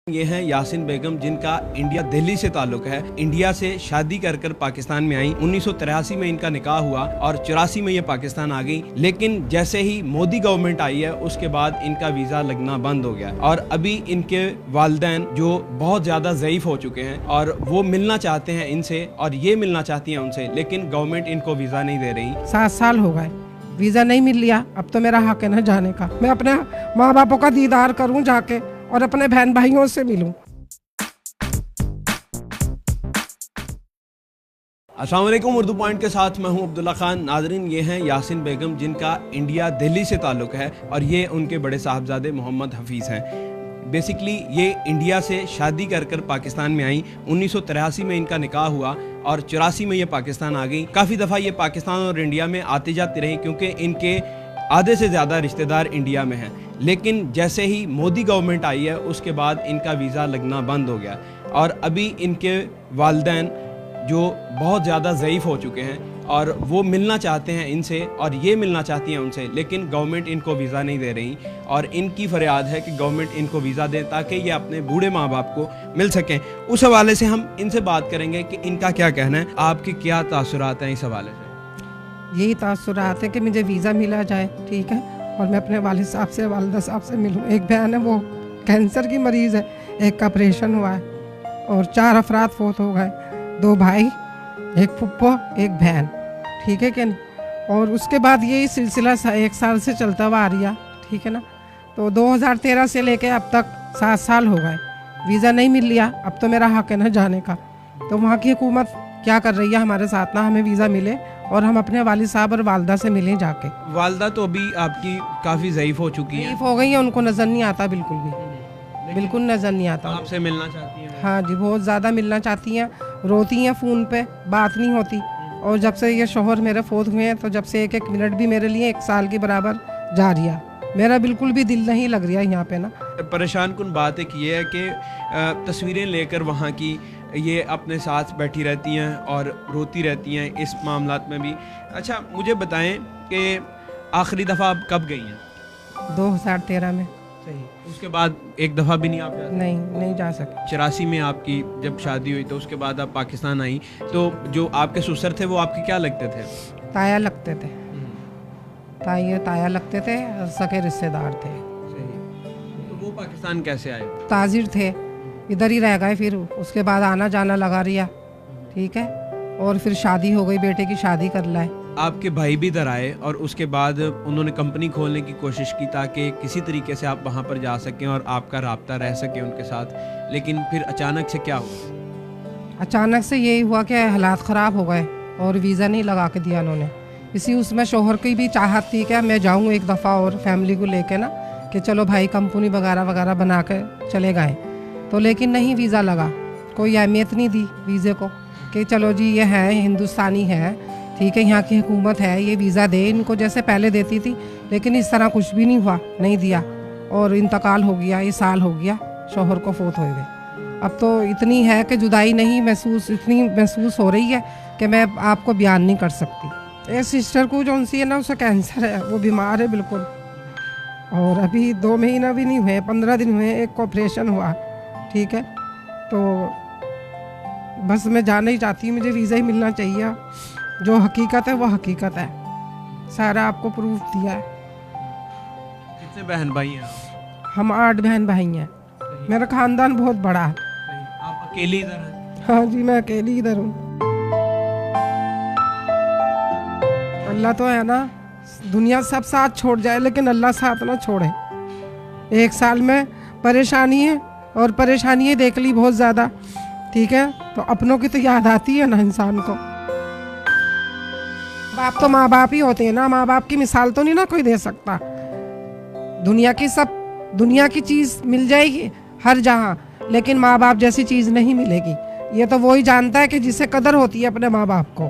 ये हैं यासिन बेगम, जिनका इंडिया दिल्ली से ताल्लुक है। इंडिया से शादी कर पाकिस्तान में आई। 1983 में इनका निकाह हुआ और 84 में ये पाकिस्तान आ गई। लेकिन जैसे ही मोदी गवर्नमेंट आई है उसके बाद इनका वीज़ा लगना बंद हो गया और अभी इनके वालिदैन जो बहुत ज़्यादा ज़ईफ़ हो चुके हैं और वो मिलना चाहते हैं इनसे और ये मिलना चाहती हैं उनसे, लेकिन गवर्नमेंट इनको वीज़ा नहीं दे रही। 7 साल हो गए, वीज़ा नहीं मिल लिया। अब तो मेरा हक है ना जाने का। मैं अपने माँ बापों का दीदार करूँ जाके और अपने बहन भाइयों से मिलूं। अस्सलाम वालेकुम, उर्दू पॉइंट के साथ मैं हूं अब्दुल्ला खान। नाज़रीन, ये हैं यासिन बेगम, जिनका इंडिया दिल्ली से ताल्लुक़ है और ये उनके बड़े साहबजादे मोहम्मद हफीज़ हैं। बेसिकली ये इंडिया से शादी कर पाकिस्तान में आई। 1983 में इनका निकाह हुआ और 84 में ये पाकिस्तान आ गई। काफ़ी दफ़ा ये पाकिस्तान और इंडिया में आती जाती रही क्योंकि इनके आधे से ज़्यादा रिश्तेदार इंडिया में हैं। लेकिन जैसे ही मोदी गवर्नमेंट आई है उसके बाद इनका वीज़ा लगना बंद हो गया और अभी इनके वालिदैन जो बहुत ज़्यादा ज़ईफ़ हो चुके हैं और वो मिलना चाहते हैं इनसे और ये मिलना चाहती हैं उनसे, लेकिन गवर्नमेंट इनको वीज़ा नहीं दे रही और इनकी फरियाद है कि गवर्नमेंट इनको वीज़ा दें ताकि ये अपने बूढ़े माँ बाप को मिल सकें। उस हवाले से हम इनसे बात करेंगे कि इनका क्या कहना है। आपके क्या तासुरात हैं इस हवाले से? यही तासुरात है कि मुझे वीज़ा मिला जाए, ठीक है, और मैं अपने वालिद साहब से, वालिदा साहब से मिलूं। एक बहन है वो कैंसर की मरीज़ है, एक का ऑपरेशन हुआ है और 4 अफराद फौत हो गए, 2 भाई, एक फुप्पो, एक बहन, ठीक है कि नहीं। और उसके बाद यही सिलसिला 1 साल से चलता हुआ आ रहा, ठीक है ना। तो 2013 से लेके अब तक 7 साल हो गए, वीज़ा नहीं मिल लिया। अब तो मेरा हक है ना जाने का। तो वहाँ की हुकूमत क्या कर रही है हमारे साथ, ना हमें वीज़ा मिले और हम अपने वालिद साहब और वालदा से मिलें जाके। वालदा तो अभी आपकी काफ़ी ज़ईफ़ हो चुकी है। ज़ईफ़ हो गई है, उनको नज़र नहीं आता, बिल्कुल भी, बिल्कुल नज़र नहीं आता। आपसे मिलना चाहती हैं? हाँ जी, बहुत ज़्यादा मिलना चाहती हैं, रोती हैं फ़ोन पे, बात नहीं होती। और जब से ये शोहर मेरे फौत हुए हैं तो जब से 1-1 मिनट भी मेरे लिए 1 साल के बराबर जा रहा, मेरा बिल्कुल भी दिल नहीं लग रहा यहाँ पे ना। परेशान कुन बात एक ये है कि तस्वीरें लेकर वहाँ की ये अपने साथ बैठी रहती हैं और रोती रहती हैं इस मामलात में भी। अच्छा, मुझे बताएं कि आखिरी दफ़ा आप कब गई हैं? 2013 में। सही। उसके बाद एक दफ़ा भी नहीं आप नहीं जा सके। 84 में आपकी जब शादी हुई तो उसके बाद आप पाकिस्तान आई। तो जो आपके ससुर थे वो आपके क्या लगते थे? ताया लगते थे, ताया लगते थे, सगे रिश्तेदार थे। सही। तो वो पाकिस्तान कैसे आए? ताजिर थे, इधर ही रह गए, फिर उसके बाद आना जाना लगा रिया, ठीक है। और फिर शादी हो गई, बेटे की शादी कर लाए। आपके भाई भी इधर आए और उसके बाद उन्होंने कंपनी खोलने की कोशिश की ताकि किसी तरीके से आप वहाँ पर जा सकें और आपका राब्ता रह सके उनके साथ, लेकिन फिर अचानक से क्या हुआ? अचानक से यही हुआ कि हालात ख़राब हो गए और वीज़ा नहीं लगा के दिया उन्होंने। इसी उसमें शोहर की भी चाहत थी कि मैं जाऊँ एक दफ़ा और फैमिली को लेके ना, कि चलो भाई कंपनी वगैरह बना के चले गए। तो लेकिन नहीं वीज़ा लगा, कोई अहमियत नहीं दी वीज़े को कि चलो जी ये है, हिंदुस्तानी है, ठीक है, यहाँ की हुकूमत है, ये वीज़ा दे इनको जैसे पहले देती थी। लेकिन इस तरह कुछ भी नहीं हुआ, नहीं दिया और इंतकाल हो गया। ये साल हो गया शोहर को फौत हो गए। अब तो इतनी है कि जुदाई नहीं इतनी महसूस हो रही है कि मैं आपको बयान नहीं कर सकती। एक सिस्टर को जो उनसी है ना, उसे कैंसर है, वो बीमार है बिल्कुल, और अभी 2 महीना भी नहीं हुए, 15 दिन हुए, एक को ऑपरेशन हुआ, ठीक है। तो बस मैं जाना ही चाहती हूँ, मुझे वीज़ा ही मिलना चाहिए। जो हकीकत है वो हकीकत है, सारा आपको प्रूफ दिया है। कितने बहन भाई हैं? हम 8 बहन भाई हैं। मेरा खानदान बहुत बड़ा है। आप अकेली इधर हैं? हाँ जी, मैं अकेली इधर हूँ। अल्लाह तो है ना, दुनिया सब साथ छोड़ जाए लेकिन अल्लाह साथ ना छोड़े। 1 साल में परेशानी है और परेशानी देख ली बहुत ज़्यादा, ठीक है। तो अपनों की तो याद आती है ना इंसान को। बाप तो माँ बाप ही होते हैं ना, माँ बाप की मिसाल तो नहीं ना कोई दे सकता। दुनिया की चीज़ मिल जाएगी हर जहाँ, लेकिन माँ बाप जैसी चीज़ नहीं मिलेगी। ये तो वही जानता है कि जिसे कदर होती है अपने माँ बाप को,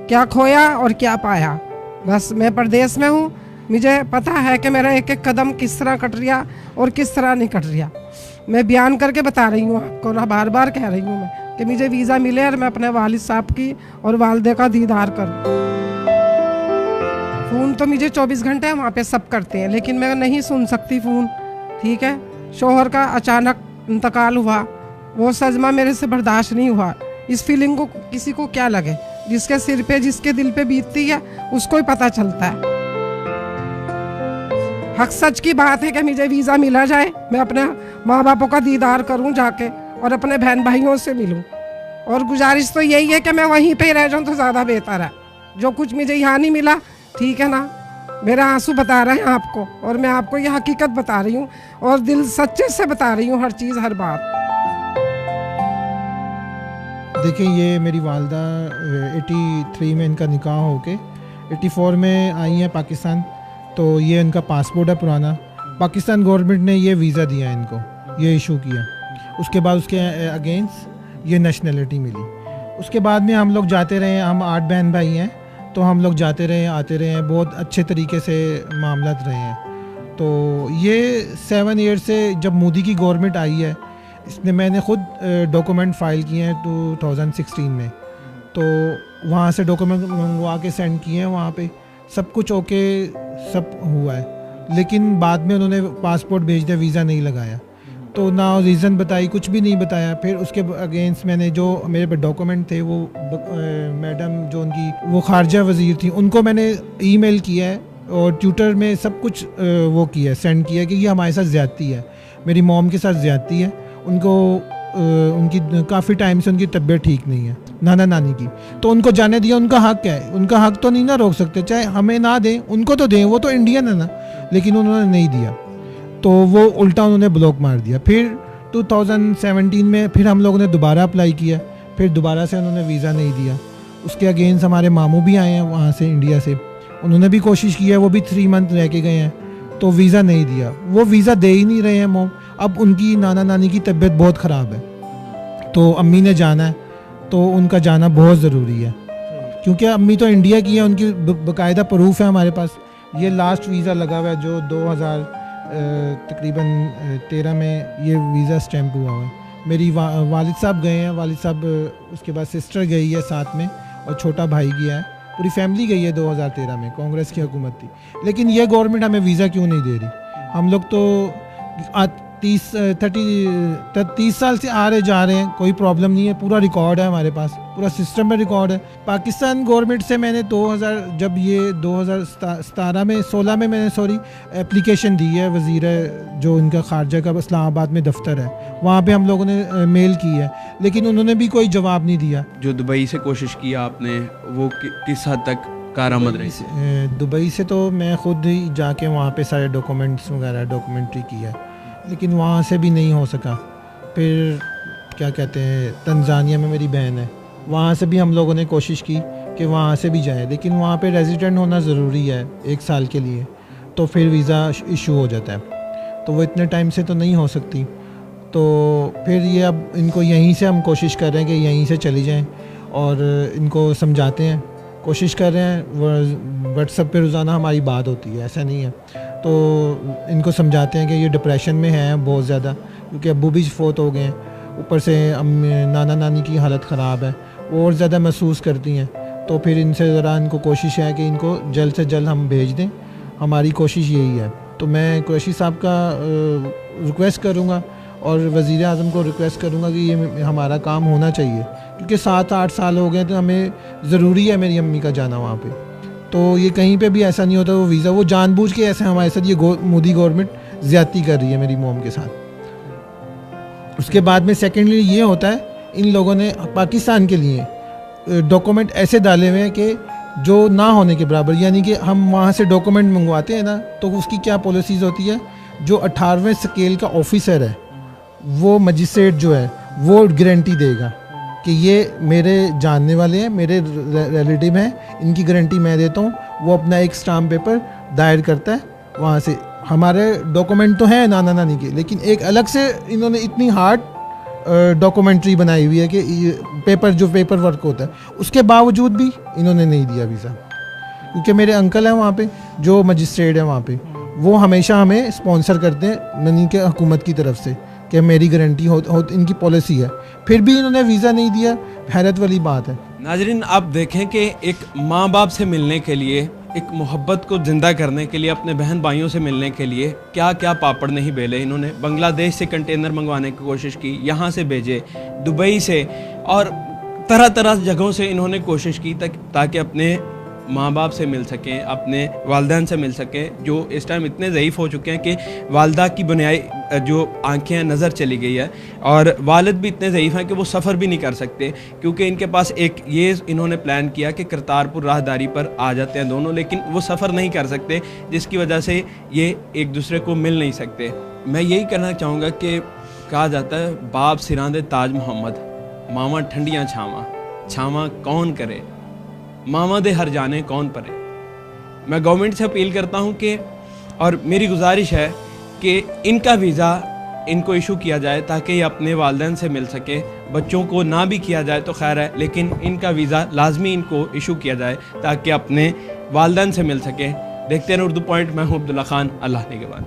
क्या खोया और क्या पाया। बस मैं परदेश में हूँ, मुझे पता है कि मेरा 1-1 कदम किस तरह कट रहा और किस तरह नहीं कट रहा। मैं बयान करके बता रही हूँ आपको ना, बार बार कह रही हूँ मैं कि मुझे वीज़ा मिले और मैं अपने वालिद साहब की और वालदे का दीदार करूँ। फ़ोन तो मुझे 24 घंटे वहाँ पे सब करते हैं, लेकिन मैं नहीं सुन सकती फ़ोन, ठीक है। शोहर का अचानक इंतकाल हुआ, वो सदमा मेरे से बर्दाश्त नहीं हुआ। इस फीलिंग को किसी को क्या लगे, जिसके सिर पे जिसके दिल पे बीतती है उसको ही पता चलता है। हक सच की बात है कि मुझे वीज़ा मिला जाए, मैं अपने माँ बापों का दीदार करूं जाके और अपने बहन भाइयों से मिलूं। और गुजारिश तो यही है कि मैं वहीं पे रह जाऊं तो ज़्यादा बेहतर है। जो कुछ मुझे यहाँ नहीं मिला, ठीक है ना, मेरे आंसू बता रहे हैं आपको और मैं आपको ये हकीकत बता रही हूँ और दिल सच्चे से बता रही हूँ, हर चीज़ हर बात। देखिए, ये मेरी वालदा 83 में इनका निकाह होके 84 में आई हैं पाकिस्तान। तो ये इनका पासपोर्ट है पुराना। पाकिस्तान गवर्नमेंट ने ये वीज़ा दिया इनको, ये इशू किया। उसके बाद उसके अगेंस्ट ये नेशनलिटी मिली। उसके बाद में हम लोग जाते रहे, हम 8 बहन भाई हैं, तो हम लोग जाते रहे आते रहे, बहुत अच्छे तरीके से मामला रहे हैं। तो ये 7 ईयर से जब मोदी की गवर्नमेंट आई है, इसने मैंने ख़ुद डॉक्यूमेंट फ़ाइल किए हैं 2016 में। तो वहाँ से डॉक्यूमेंट मंगवा के सेंड किए हैं, वहाँ पे सब कुछ ओके सब हुआ है। लेकिन बाद में उन्होंने पासपोर्ट भेज दिया, वीज़ा नहीं लगाया। तो ना रीज़न बताई, कुछ भी नहीं बताया। फिर उसके अगेंस्ट मैंने जो मेरे पे डॉक्यूमेंट थे, वो मैडम जो उनकी वो खारजा वज़ीर थी, उनको मैंने ईमेल किया है और ट्विटर में सब कुछ वो किया है, सेंड किया कि ये हमारे साथ ज़्यादती है, मेरी मॉम के साथ ज़्यादती है। उनको उनकी काफ़ी टाइम से उनकी तबीयत ठीक नहीं है, नाना नानी की। तो उनको जाने दिया, उनका हक है, उनका हक तो नहीं ना रोक सकते, चाहे हमें ना दें उनको तो दें, वो तो इंडियन है ना। लेकिन उन्होंने नहीं दिया, तो वो उल्टा उन्होंने ब्लॉक मार दिया। फिर 2017 में फिर हम लोगों ने दोबारा अप्लाई किया, फिर दोबारा से उन्होंने वीज़ा नहीं दिया। उसके अगेंस्ट हमारे मामू भी आए हैं वहाँ से, इंडिया से, उन्होंने भी कोशिश की है, वो भी 3 मंथ रह के गए हैं, तो वीज़ा नहीं दिया। वो वीज़ा दे ही नहीं रहे हैं मोम। अब उनकी नाना नानी की तबीयत बहुत ख़राब है, तो अम्मी ने जाना है, तो उनका जाना बहुत ज़रूरी है, क्योंकि अम्मी तो इंडिया की है, उनकी बाकायदा प्रूफ है हमारे पास। ये लास्ट वीज़ा लगा हुआ है जो 2000 तकरीबन 13 में ये वीज़ा स्टैम्प हुआ है। मेरी वालिद साहब गए हैं, वालिद साहब, उसके बाद सिस्टर गई है साथ में और छोटा भाई गया है, पूरी फैमिली गई है 2013 में। कांग्रेस की हुकूमत थी, लेकिन ये गवर्नमेंट हमें वीज़ा क्यों नहीं दे रही? हम लोग तो 30 साल से आ रहे जा रहे हैं, कोई प्रॉब्लम नहीं है, पूरा रिकॉर्ड है हमारे पास, पूरा सिस्टम में रिकॉर्ड है। पाकिस्तान गवर्नमेंट से मैंने 2017 में 16 में मैंने एप्लीकेशन दी है, वज़ीर जो इनका खारजा का इस्लामाबाद में दफ्तर है, वहाँ पे हम लोगों ने मेल की है, लेकिन उन्होंने भी कोई जवाब नहीं दिया। जो दुबई से कोशिश किया आपने, वो किस हद तक कारआमद रही? दुबई से तो मैं ख़ुद ही जाके वहाँ पे सारे डॉक्यूमेंट्स वगैरह डॉक्यूमेंट्री की है, लेकिन वहाँ से भी नहीं हो सका। फिर क्या कहते हैं, तंजानिया में मेरी बहन है, वहाँ से भी हम लोगों ने कोशिश की कि वहाँ से भी जाए, लेकिन वहाँ पे रेजिडेंट होना ज़रूरी है 1 साल के लिए, तो फिर वीज़ा इशू हो जाता है, तो वो इतने टाइम से तो नहीं हो सकती। तो फिर ये अब इनको यहीं से हम कोशिश कर रहे हैं कि यहीं से चली जाएँ, और इनको समझाते हैं, कोशिश कर रहे हैं। व्हाट्सएप पे रोज़ाना हमारी बात होती है, ऐसा नहीं है। तो इनको समझाते हैं कि ये डिप्रेशन में है बहुत ज़्यादा, क्योंकि अब्बू भी फोत हो गए हैं, ऊपर से नाना नानी की हालत ख़राब है, वो और ज़्यादा महसूस करती हैं। तो फिर इनसे ज़रा इनको कोशिश है कि इनको जल्द से जल्द हम भेज दें, हमारी कोशिश यही है। तो मैं कुरैशी साहब का रिक्वेस्ट करूँगा और वज़ीर आज़म को रिक्वेस्ट करूँगा कि ये हमारा काम होना चाहिए, क्योंकि 7-8 साल हो गए, तो हमें ज़रूरी है मेरी अम्मी का जाना वहाँ पे। तो ये कहीं पे भी ऐसा नहीं होता वो वीज़ा, वो जानबूझ के ऐसे हमारे साथ ये मोदी गवर्नमेंट ज़्यादती कर रही है मेरी मोम के साथ। उसके बाद में सेकेंडली ये होता है, इन लोगों ने पाकिस्तान के लिए डॉक्यूमेंट ऐसे डाले हुए हैं कि जो ना होने के बराबर, यानी कि हम वहाँ से डॉक्यूमेंट मंगवाते हैं ना, तो उसकी क्या पॉलिसीज़ होती है, जो 18वें स्केल का ऑफिसर है, वो मजिस्ट्रेट जो है, वो गारंटी देगा कि ये मेरे जानने वाले हैं, मेरे रिलेटिव हैं, इनकी गारंटी मैं देता हूँ। वो अपना एक स्टाम्प पेपर दायर करता है वहाँ से। हमारे डॉक्यूमेंट तो हैं नाना नानी के, लेकिन एक अलग से इन्होंने इतनी हार्ड डॉक्यूमेंट्री बनाई हुई है कि पेपर वर्क होता है, उसके बावजूद भी इन्होंने नहीं दिया वीज़ा। क्योंकि मेरे अंकल हैं वहाँ पे, जो मजिस्ट्रेट है वहाँ पे, वो हमेशा हमें स्पॉन्सर करते हैं मनी के हुकूमत की तरफ से कि मेरी गारंटी हो इनकी पॉलिसी है, फिर भी इन्होंने वीज़ा नहीं दिया। हैरत वाली बात है। नाजरीन, आप देखें कि एक माँ बाप से मिलने के लिए एक मोहब्बत को ज़िंदा करने के लिए, अपने बहन भाइयों से मिलने के लिए क्या क्या पापड़ नहीं बेले इन्होंने। बांग्लादेश से कंटेनर मंगवाने की कोशिश की, यहाँ से भेजे, दुबई से, और तरह तरह जगहों से इन्होंने कोशिश की ताकि अपने माँ बाप से मिल सकें, अपने वालिदैन से मिल सकें, जो इस टाइम इतने ज़ईफ़ हो चुके हैं कि वालदा की बुनियादी जो आंखें हैं नज़र चली गई है, और वालिद भी इतने ज़ईफ़ हैं कि वो सफ़र भी नहीं कर सकते, क्योंकि इनके पास एक ये इन्होंने प्लान किया कि करतारपुर राहदारी पर आ जाते हैं दोनों, लेकिन वो सफ़र नहीं कर सकते, जिसकी वजह से ये एक दूसरे को मिल नहीं सकते। मैं यही कहना चाहूँगा कि कहा जाता है बाप सिरांदे ताज मोहम्मद, मामा ठंडियाँ छावा, छावा कौन करे, मामा दे हर जाने कौन परे। मैं गवर्नमेंट से अपील करता हूं कि, और मेरी गुजारिश है कि इनका वीज़ा इनको इशू किया जाए ताकि ये अपने वालिदैन से मिल सके। बच्चों को ना भी किया जाए तो खैर है, लेकिन इनका वीज़ा लाजमी इनको इशू किया जाए ताकि अपने वालिदैन से मिल सके। देखते हैं उर्दू पॉइंट, मैं हूं अब्दुल्ला खान, अल्लाह निगहबान।